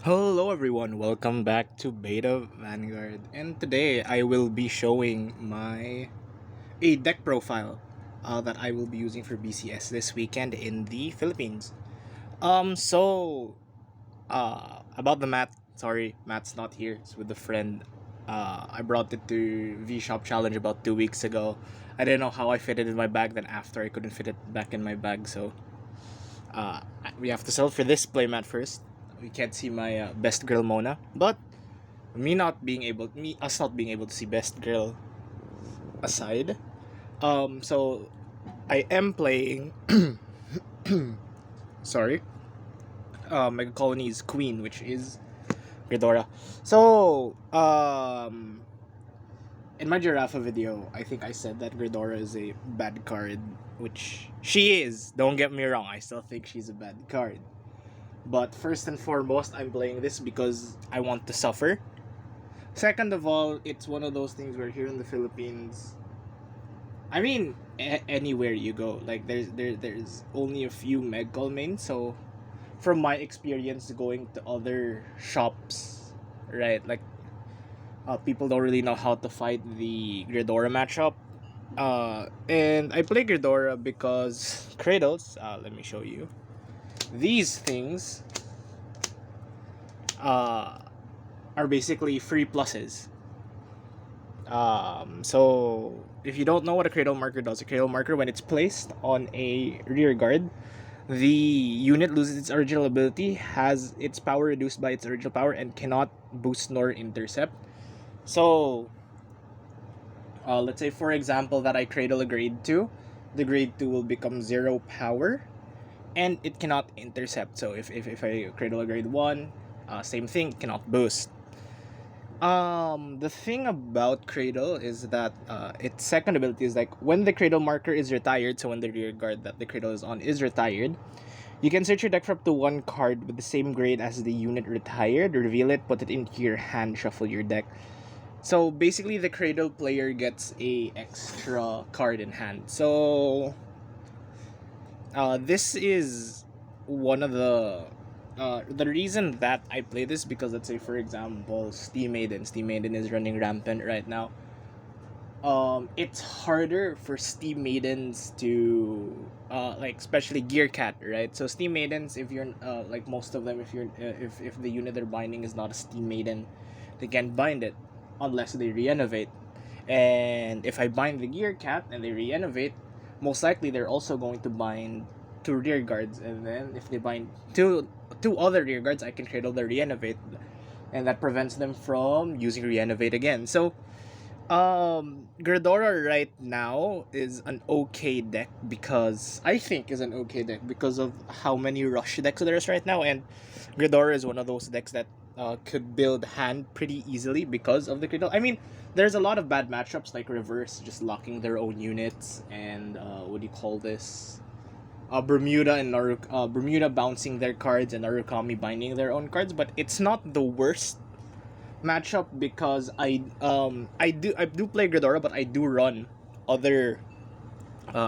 Hello everyone, welcome back to Beta Vanguard, and today I will be showing my a deck profile that I will be using for BCS this weekend in the Philippines. About the mat, sorry, Matt's not here, it's with a friend. I brought it to V Shop Challenge about 2 weeks ago. I didn't know how I fit it in my bag, then after I couldn't fit it back in my bag, so uh, we have to sell for this playmat first. We can't see my best girl Mona, but me us not being able to see best girl aside. So I am playing. Sorry, Mega Colony's Queen, which is gredora. So in my Giraffe video, I think I said that gredora is a bad card, which she is. Don't get me wrong, I still think she's a bad card. But first and foremost, I'm playing this because I want to suffer. Second of all, it's one of those things where here in the Philippines, I mean, anywhere you go, like there's only a few Megcall mains. So, from my experience going to other shops, right, like people don't really know how to fight the Gredora matchup. And I play Gredora because Cradles. Let me show you. These things uh, are basically free pluses. So if you don't know what a cradle marker does, a cradle marker, when it's placed on a rear guard, the unit loses its original ability, has its power reduced by its original power, and cannot boost nor intercept. So, let's say for example that I cradle a grade 2, the grade 2 will become 0 power, and it cannot intercept. So if I cradle a grade 1, same thing, cannot boost. The thing about Cradle is that its second ability is like when the Cradle marker is retired, so when the rear guard that the Cradle is on is retired, you can search your deck for up to one card with the same grade as the unit retired, reveal it, put it into your hand, shuffle your deck. So basically, the Cradle player gets a extra card in hand. So this is one of the reason that I play this because let's say for example Steam Maiden is running rampant right now. It's harder for Steam Maidens to like especially Gear Cat, right? So Steam Maidens, if you're like most of them, if the unit they're binding is not a Steam Maiden, they can't bind it unless they re-innovate. And if I bind the Gear Cat and they re-innovate, most likely they're also going to bind two rear guards, and then if they bind two other rear guards, I can cradle the re-innovate, and that prevents them from using re-innovate again. So Gredora right now is an okay deck because I think is an okay deck because of how many rush decks there is right now, and Gredora is one of those decks that could build hand pretty easily because of the Cradle. I mean, there's a lot of bad matchups like Reverse just locking their own units, and what do you call this? Bermuda bouncing their cards and Narukami binding their own cards, but it's not the worst matchup because I do play Gredora, but I do run other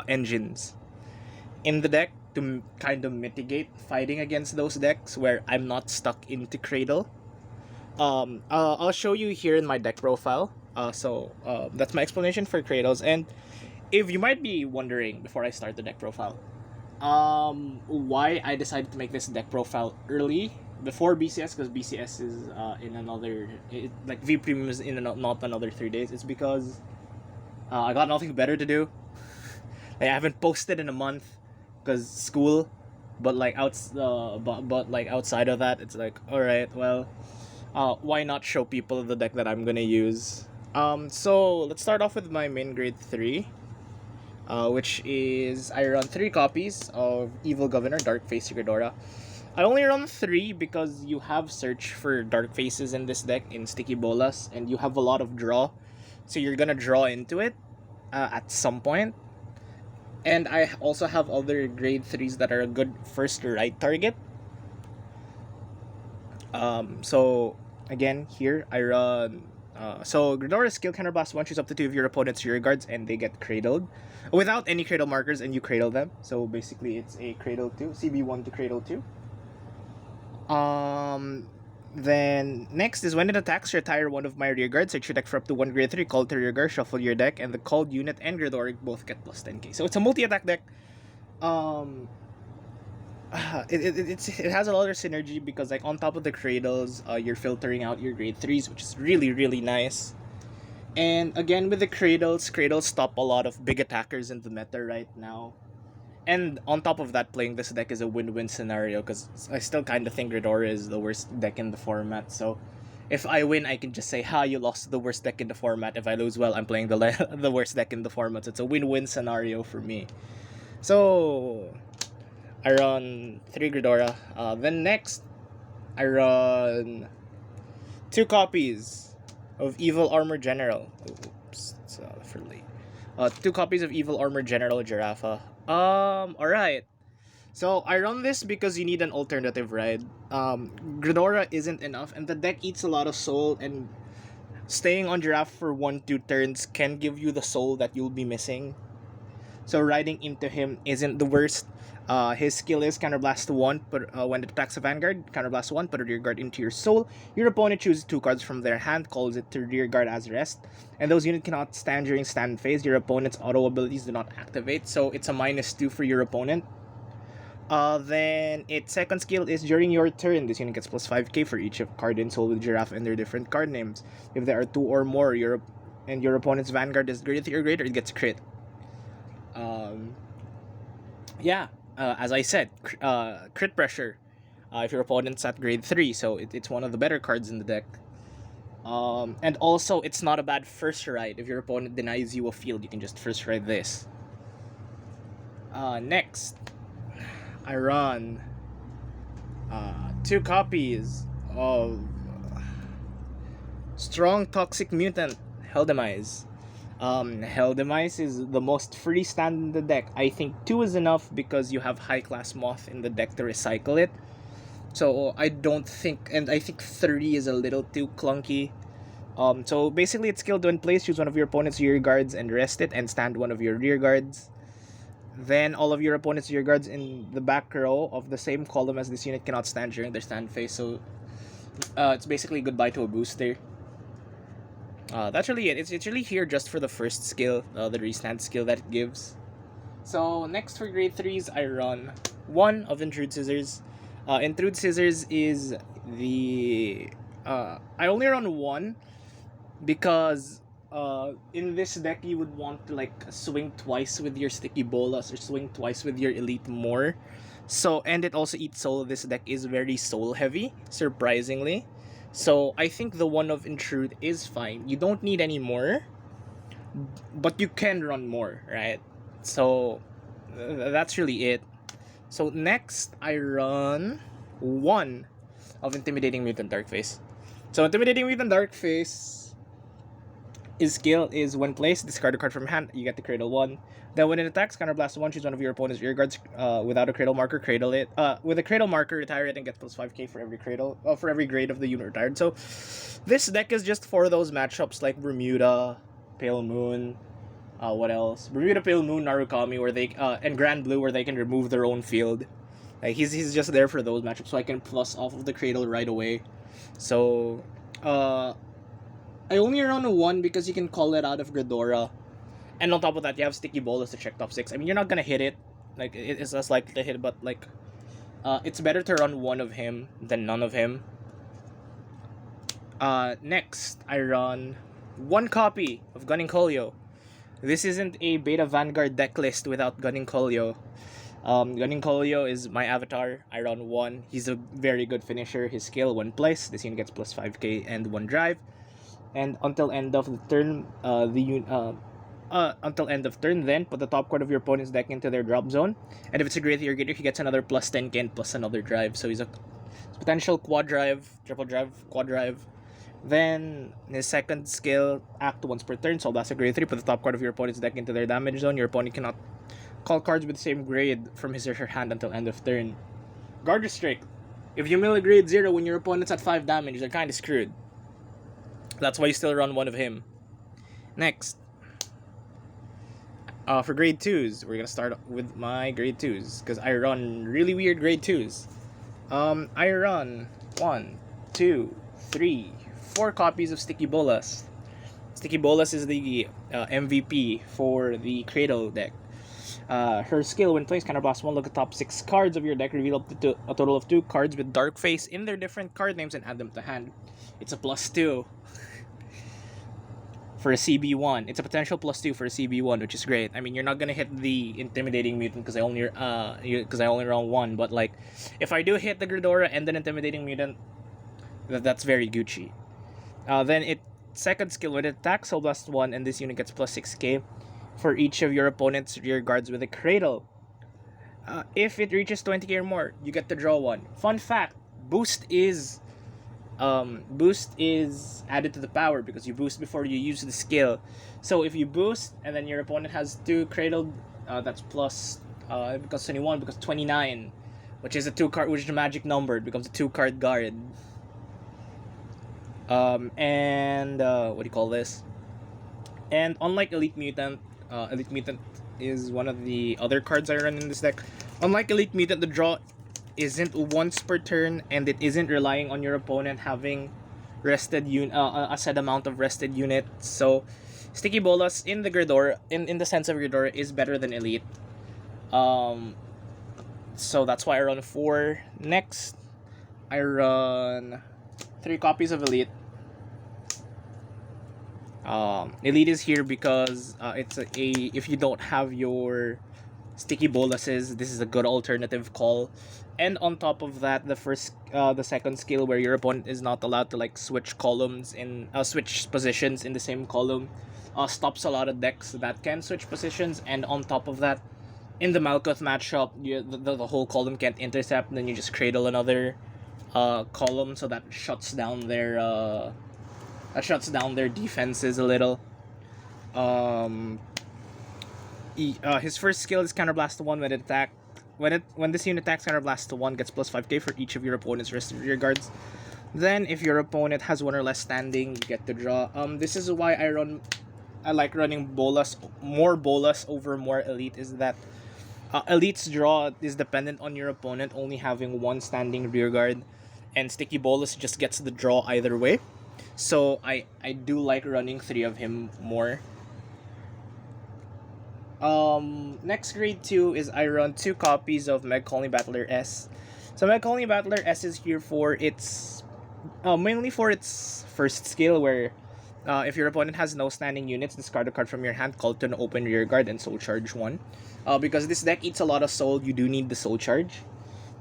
engines in the deck to kind of mitigate fighting against those decks where I'm not stuck into Cradle. I'll show you here in my deck profile. That's my explanation for Cradles. And if you might be wondering before I start the deck profile, why I decided to make this deck profile early before BCS, because BCS is in another like V Premium is in not another 3 days. It's because I got nothing better to do. Like, I haven't posted in a month because school, but like outside of that, it's like all right, well, why not show people the deck that I'm gonna use? So let's start off with my main grade 3. Which is I run 3 copies of Evil Governor, Dark Face, Gredora. I only run 3 because you have search for Dark Faces in this deck in Sticky Bolas, and you have a lot of draw, so you're gonna draw into it at some point. And I also have other grade 3s that are a good first right target. So again, here I run. So Gredora's skill counterblast one, choose up to 2 of your opponent's rear guards, and they get cradled without any cradle markers, and you cradle them. So basically, it's a cradle 2, CB1 to cradle 2. Um, Then next is when it attacks, retire one of my rear guards. Search your deck for up to one grade 3, call to rear guard, shuffle your deck, and the called unit and gredora both get plus 10k. So it's a multi-attack deck. Um, it has a lot of synergy because like on top of the cradles, you're filtering out your grade 3s, which is really nice. And again with the cradles stop a lot of big attackers in the meta right now. And on top of that, playing this deck is a win-win scenario because I still kind of think gredora is the worst deck in the format. So if I win, I can just say, "Ha, you lost to the worst deck in the format." If I lose, well, I'm playing the worst deck in the format. So it's a win-win scenario for me. So I run 3 gredora. Then next, I run 2 copies of Evil Armor General. Oops, it's for late. 2 copies of Evil Armor General Giraffe. Alright. So I run this because you need an alternative ride. Gredora isn't enough, and the deck eats a lot of soul, and staying on Giraffe for 1-2 turns can give you the soul that you'll be missing. So riding into him isn't the worst. His skill is Counterblast 1, when it attacks a Vanguard, Counterblast 1, put a rear guard into your soul. Your opponent chooses 2 cards from their hand, calls it to rear guard as rest, and those units cannot stand during stand phase. Your opponent's auto abilities do not activate, so it's a -2 for your opponent. Then its second skill is during your turn, this unit gets plus 5k for each of card in soul with Giraffe and their different card names. If there are 2 or more, your opponent's Vanguard is grade 3 or greater, it gets crit. Yeah, as I said, crit pressure if your opponent's at grade 3, so it's one of the better cards in the deck. And also, it's not a bad first ride. If your opponent denies you a field, you can just first ride this. Next, I run 2 copies of Strong Toxic Mutant, Helldemise. Helldemise is the most free stand in the deck. I think 2 is enough because you have high class Moth in the deck to recycle it. So I don't think, and I think 3 is a little too clunky. So basically it's skilled when placed, choose one of your opponent's rear guards and rest it, and stand one of your rear guards. Then all of your opponent's rear guards in the back row of the same column as this unit cannot stand during their stand phase. So it's basically goodbye to a booster. That's really it. It's really here just for the first skill, the restand skill that it gives. So next for grade 3s, I run 1 of Intrude Scissors. Intrude Scissors is the... I only run 1 because in this deck you would want to like swing twice with your Sticky Bolas or swing twice with your Elite More. So, and it also eats soul. This deck is very soul heavy, surprisingly. So I think the 1 of Intrude is fine. You don't need any more, but you can run more, right? So that's really it. So next, I run 1 of Intimidating Mutant Darkface. So Intimidating Mutant Darkface, his skill is when placed, discard a card from hand, you get the Cradle 1. Then when it attacks, Counterblast 1, choose one of your opponent's rear guards without a Cradle marker, cradle it. With a Cradle marker, retire it and get plus 5k for every Cradle, for every grade of the unit retired. So this deck is just for those matchups like Bermuda, Pale Moon, what else? Bermuda, Pale Moon, Narukami, where they and Grand Blue, where they can remove their own field. Like he's just there for those matchups, so I can plus off of the Cradle right away. So I only run 1 because you can call it out of gredora. And on top of that, you have Sticky Bolas to check top 6. I mean, you're not gonna hit it. Like, it's less likely to hit, but, like, it's better to run 1 of him than none of him. Next, I run 1 copy of Gunning Kolyo. This isn't a Beta Vanguard deck list without Gunning Kolyo. Gunning Kolyo is my avatar. I run 1. He's a very good finisher. His skill, 1 place. This unit gets plus 5k and 1 drive. And until end of the turn, until end of turn, then put the top card of your opponent's deck into their drop zone, and if it's a great irrigator, he gets another plus 10k and plus another drive. So he's a potential quad drive, triple drive, quad drive. Then his second skill, act once per turn, so that's a grade 3. Put the top card of your opponent's deck into their damage zone. Your opponent cannot call cards with the same grade from his or her hand until end of turn. Guard Restrict. If you mill a grade 0 when your opponent's at 5 damage, they're kind of screwed. That's why you still run 1 of him. Next, for grade 2s, we're gonna start with my grade 2s because I run really weird grade 2s. I run 1, 2, 3, 4 copies of Sticky Bolas. Sticky Bolas is the MVP for the Cradle deck. Her skill, when placed, counterblast 1, look at top 6 cards of your deck, reveal up to a total of 2 cards with Dark Face in their different card names and add them to hand. It's a +2 for a CB1. It's a potential +2 for a CB1, which is great. I mean, you're not gonna hit the Intimidating Mutant because I only run 1, but like, if I do hit the Gredora and an Intimidating Mutant, that's very Gucci. Then it second skill, when it attacks, Soul Blast 1, and this unit gets +6k for each of your opponent's rear guards with a Cradle. If it reaches 20k or more, you get to draw 1. Fun fact: boost is added to the power because you boost before you use the skill. So if you boost and then your opponent has 2 Cradle, that's plus it becomes 21, because 29, which is a magic number, it becomes a 2-card guard. And what do you call this? And unlike Elite Mutant is one of the other cards I run in this deck. Unlike Elite Mutant, the draw isn't once per turn, and it isn't relying on your opponent having rested a set amount of rested units. So Sticky Bolas in the Gredora, in the sense of Gredora, is better than Elite. So that's why I run 4. Next, I run 3 copies of Elite. Elite is here because it's if you don't have your Sticky Bolases, this is a good alternative call. And on top of that, the second skill, where your opponent is not allowed to like switch positions in the same column, stops a lot of decks that can switch positions. And on top of that, in the Malkuth matchup, the whole column can't intercept, and then you just cradle another column, so that shuts down their defenses a little. His first skill is Counterblast 1 when it attack. When this unit attacks, Counterblast 1 gets +5k for each of your opponent's rested rear guards. Then, if your opponent has 1 or less standing, you get to draw. This is why I like running more Bolas over more Elite, is that Elite's draw is dependent on your opponent only having 1 standing rear guard, and Sticky Bolas just gets the draw either way. So I do like running 3 of him more. Next grade 2 is I run 2 copies of Meg Colony Battler S. So Meg Colony Battler S is here for its mainly for its first skill, where if your opponent has no standing units, discard a card from your hand, call it to an open rear guard, and soul charge 1. Because this deck eats a lot of soul, you do need the soul charge.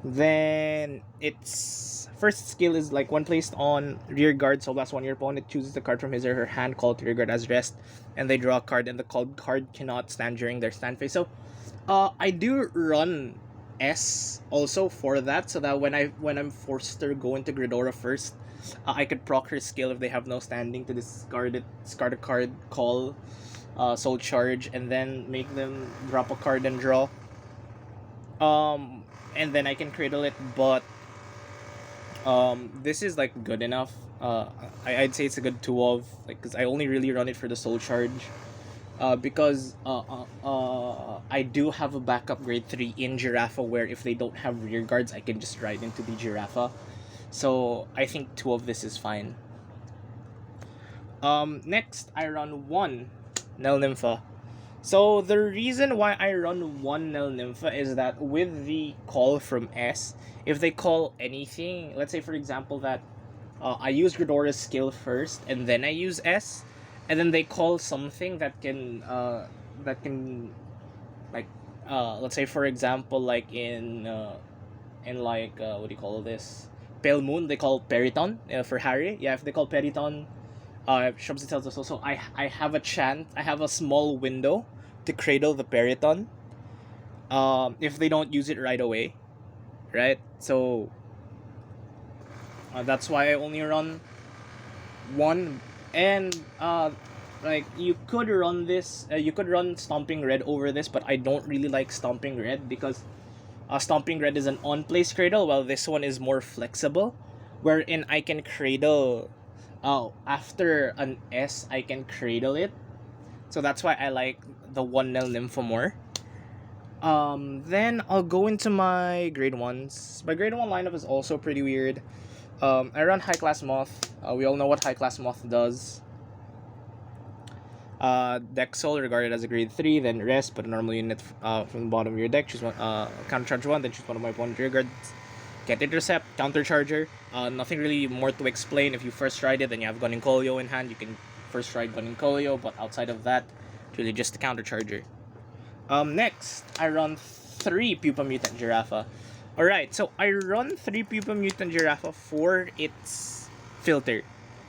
Then its first skill is like, when placed on rear guard, Soul Blast 1, your opponent chooses a card from his or her hand, call it rear guard as rest, and they draw a card, and the called card cannot stand during their stand phase. So I do run S also for that, so that when I'm forced to go into Gredora first, I could proc her skill if they have no standing to discard a card, call soul charge, and then make them drop a card and draw. And then I can cradle it, but this is like good enough. I'd say it's a good 2 of, like, because I only really run it for the soul charge. Because I do have a backup grade 3 in Giraffa, where if they don't have rear guards, I can just ride into the Giraffa. So I think 2 of this is fine. Next, I run 1 Nel Nympha. So the reason why I run 1 Nel Nympha is that with the call from S, if they call anything, let's say for example that I use Gredora's skill first and then I use S, and then they call something that can like let's say for example like in like what do you call this, Pale Moon, they call Periton for Harry. Yeah, if they call Periton, Shrubs tells us also I have a small window to cradle the Periton if they don't use it right away, right? So that's why I only run 1. And like you could run this, you could run Stomping Red over this, but I don't really like Stomping Red because Stomping Red is an on-place cradle, while this one is more flexible, wherein I can cradle after an S, I can cradle it. So that's why I like the 1 Nel Nympha more. Then I'll go into my grade 1s. My grade 1 lineup is also pretty weird. I run High Class Moth. We all know what High Class Moth does. Deck Soul regarded as a grade 3, then rest, put a normal unit from the bottom of your deck, choose one, countercharge 1, then choose one of my opponent's rear guards. Get Intercept, Countercharger. Nothing really more to explain. If you first tried it, then you have Gunning Kolio in hand, you can first try Gunning Kolio, but outside of that, it's really just the Countercharger. Next, I run 3 Pupa Mutant Giraffa. Alright, so I run 3 Pupa Mutant Giraffa for its filter.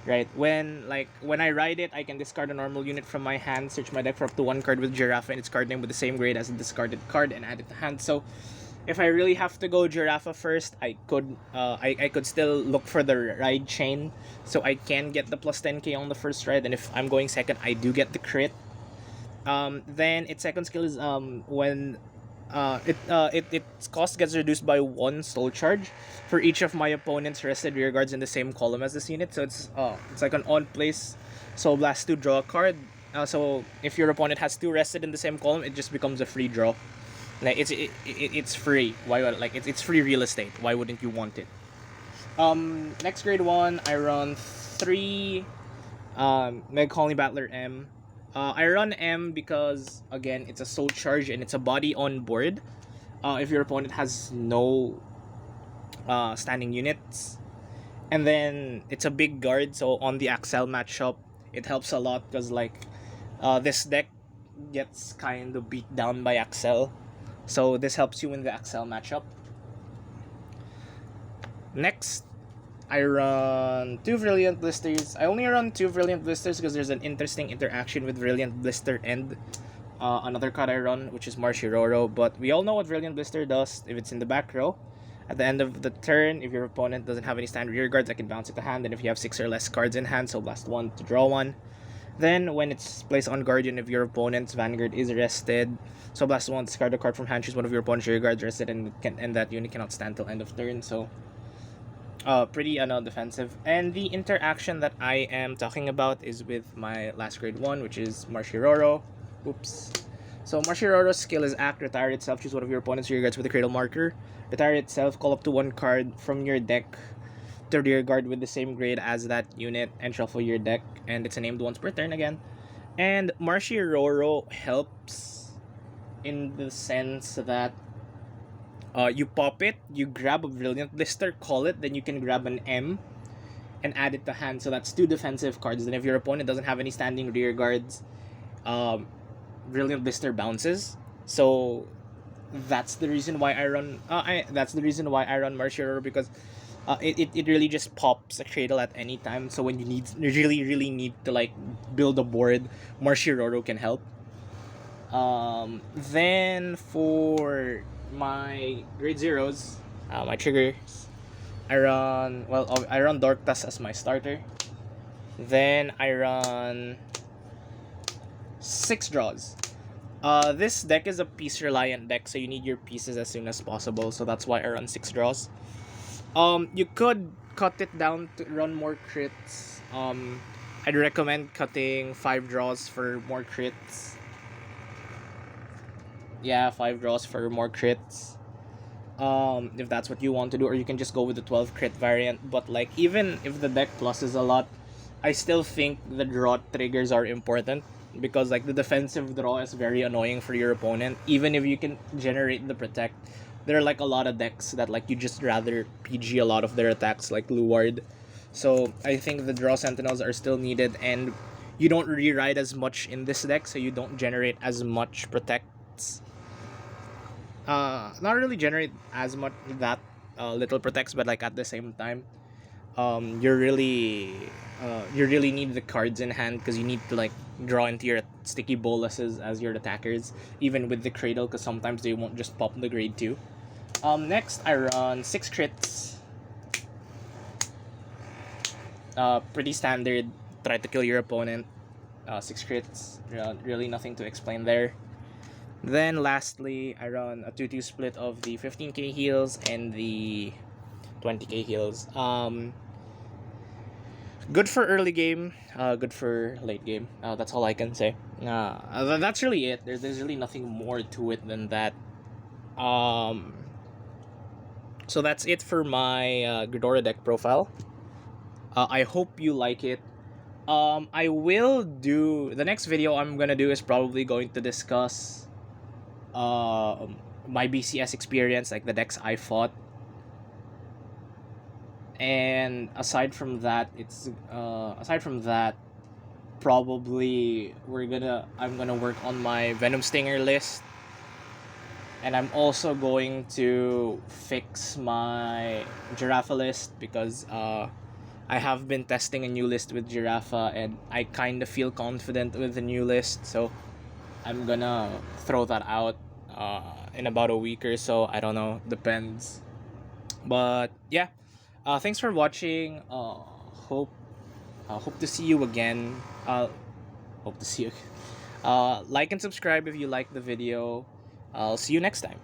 Right, when I ride it, I can discard a normal unit from my hand, search my deck for up to 1 card with Giraffa and its card name with the same grade as the discarded card, and add it to hand. So, if I really have to go Giraffa first, I could still look for the ride chain, so I can get the plus 10k on the first ride, and if I'm going second, I do get the crit. Then its second skill is when its cost gets reduced by 1 soul charge for each of my opponent's rested rear guards in the same column as this unit. So it's like an on place Soul Blast to draw a card. So if your opponent has 2 rested in the same column, it just becomes a free draw. Like it's free. Why like it's free real estate. Why wouldn't you want it? Next grade 1, I run 3 Mega Colony Battler M. I run M because, again, it's a soul charge and it's a body on board. If your opponent has no standing units. And then it's a big guard, so on the Axel matchup, it helps a lot because, this deck gets kind of beat down by Axel. So this helps you in the Axel matchup. Next, I run 2 Brilliant Blisters. I only run 2 Brilliant Blisters because there's an interesting interaction with Brilliant Blister and another card I run, which is Marshiroro. But we all know what Brilliant Blister does if it's in the back row. At the end of the turn, if your opponent doesn't have any standard rear guards, I can bounce it to hand. And if you have 6 or less cards in hand, so blast 1 to draw 1. Then, when it's placed on Guardian, if your opponent's Vanguard is rested, so blast 1, discard a card from hand, choose one of your opponent's rear guards rested, and that unit cannot stand till end of turn. So pretty defensive. And the interaction that I am talking about is with my last grade 1, which is Marshiroro. Oops. So Marshiroro's skill is act, retire itself, choose one of your opponent's rear guards with a cradle marker. Retire itself, call up to 1 card from your deck to rear guard with the same grade as that unit, and shuffle your deck. And it's named once per turn again. And Marshiroro helps in the sense that you pop it, you grab a Brilliant Blister, call it, then you can grab an M and add it to hand. So that's 2 defensive cards. Then if your opponent doesn't have any standing rear guards, Brilliant Blister bounces. So that's the reason why I run. That's the reason why I run Marshiroro, because it really just pops a cradle at any time. So when you really need to build a board, Marshiroro can help. Then for my grade 0s, my triggers, I run Dorcas as my starter. Then I run 6 draws. This deck is a piece reliant deck, so you need your pieces as soon as possible. So that's why I run 6 draws. You could cut it down to run more crits. I'd recommend cutting 5 draws for more crits. Yeah, 5 draws for more crits. If that's what you want to do, or you can just go with the 12 crit variant. But even if the deck pluses a lot, I still think the draw triggers are important, because the defensive draw is very annoying for your opponent. Even if you can generate the protect, there are a lot of decks that you just rather PG a lot of their attacks, like Luward. So I think the draw sentinels are still needed, and you don't reride as much in this deck, so you don't generate as much protects. Not really generate as much that little protects, but at the same time, you really need the cards in hand, because you need to draw into your sticky boluses as your attackers, even with the cradle, because sometimes they won't just pop the grade 2. Next I run 6 crits. Pretty standard, try to kill your opponent. 6 crits, really nothing to explain there. Then lastly, I run a 2-2 split of the 15k heals and the 20k heals. Good for early game, good for late game. That's all I can say. That's really it. There's really nothing more to it than that. So that's it for my Gredora deck profile. I hope you like it. I will do the next video I'm gonna do is probably going to discuss my BCS experience, like the decks I fought. And aside from that, probably I'm gonna work on my Venom Stinger list, and I'm also going to fix my Giraffe list because I have been testing a new list with Giraffe and I kind of feel confident with the new list, so I'm gonna throw that out in about a week or so. I don't know, depends. But yeah, thanks for watching. Hope to see you again. Hope to see you. Like and subscribe if you like the video. I'll see you next time.